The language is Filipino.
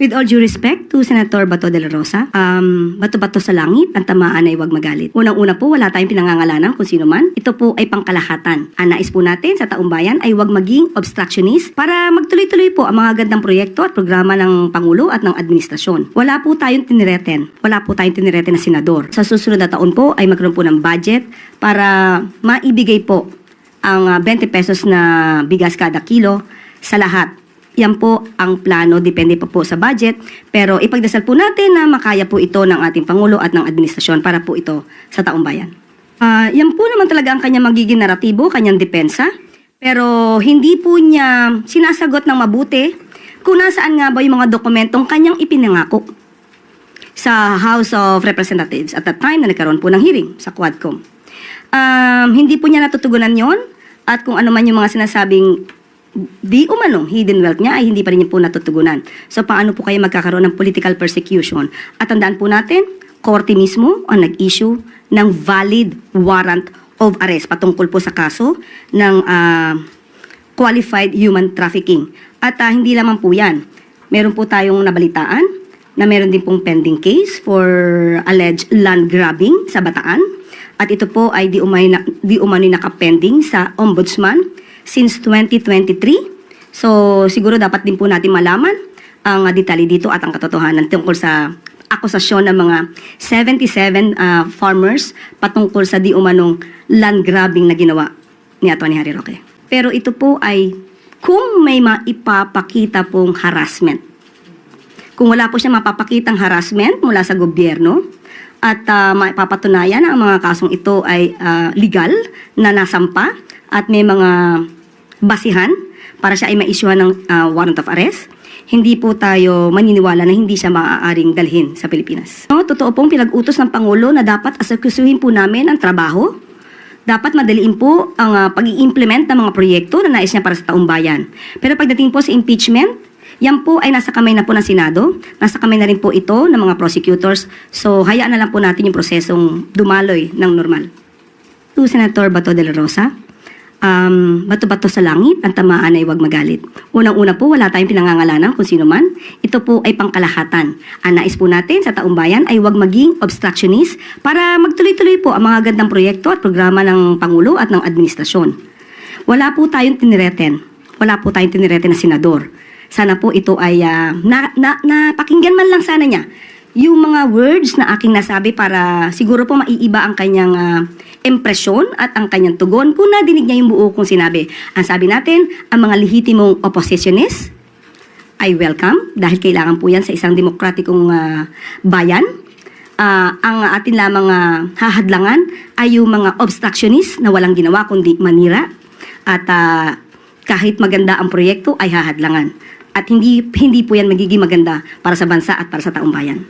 With all due respect to Senator Bato de la Rosa, bato-bato sa langit, ang tamaan ay huwag magalit. Unang-una po, wala tayong pinangangalanan kung sino man. Ito po ay pangkalahatan. Ang nais po natin sa taong bayan ay huwag maging obstructionist para magtuloy-tuloy po ang mga gandang proyekto at programa ng Pangulo at ng administrasyon. Wala po tayong tinireten. Wala po tayong tinireten na senador. Sa susunod na taon po ay magkaroon po ng budget para maibigay po ang 20 pesos na bigas kada kilo sa lahat. Yan po ang plano, depende po sa budget. Pero ipagdasal po natin na makaya po ito ng ating Pangulo at ng administrasyon para po ito sa taong bayan. Yan po naman talaga ang kanyang magiging naratibo, kanyang depensa. Pero hindi po niya sinasagot ng mabuti kung nasaan nga ba yung mga dokumentong kanyang ipinangako sa House of Representatives at that time na nagkaroon po ng hearing sa Quadcom. Hindi po niya natutugunan yon at kung ano man yung mga sinasabing di umanong hidden wealth niya ay hindi pa rin niya po natutugunan. So paano po kayo magkakaroon ng political persecution? At tandaan po natin, korte mismo ang nag-issue ng valid warrant of arrest patungkol po sa kaso ng qualified human trafficking. At hindi lamang po yan. Meron po tayong nabalitaan na meron din pong pending case for alleged land grabbing sa Bataan. At ito po ay di umano'y nakapending sa Ombudsman since 2023. So, siguro dapat din po natin malaman ang detalye dito at ang katotohanan tungkol sa akusasyon ng mga 77 farmers patungkol sa di umanong land grabbing na ginawa ni Atty. Harry Roque. Pero ito po ay kung may maipapakita pong harassment. Kung wala po siya mapapakitang harassment mula sa gobyerno at maipapatunayan ang mga kasong ito ay legal na nasampa at may mga basihan para siya ay ma-issuehan ng warrant of arrest, hindi po tayo maniniwala na hindi siya maaaring dalhin sa Pilipinas. No, totoo pong pinag-utos ng Pangulo na dapat asikusuhin po namin ang trabaho. Dapat madaliin po ang pag-i-implement ng mga proyekto na nais niya para sa taong bayan. Pero pagdating po sa impeachment, yan po ay nasa kamay na po ng Senado, nasa kamay na rin po ito ng mga prosecutors. So hayaan na lang po natin yung prosesong dumaloy ng normal. To Senator Bato de la Rosa, bato-bato sa langit, ang tamaan ay huwag magalit. Unang-una po, wala tayong pinangangalanan kung sino man. Ito po ay pangkalahatan. Ang nais po natin sa taong bayan ay huwag maging obstructionist para magtuloy-tuloy po ang mga gandang proyekto at programa ng Pangulo at ng administrasyon. Wala po tayong tinireten. Wala po tayong tinireten na senador. Sana po ito ay napakinggan man lang sana niya yung mga words na aking nasabi para siguro po maiiba ang kanyang impresyon at ang kanyang tugon kung nadinig niya yung buo kong sinabi. Ang sabi natin, ang mga lehitimong oppositionist ay welcome dahil kailangan po yan sa isang demokratikong bayan. Ang atin lamang hahadlangan ay yung mga obstructionist na walang ginawa kundi manira at kahit maganda ang proyekto ay hahadlangan. At hindi po yan magiging maganda para sa bansa at para sa taong bayan.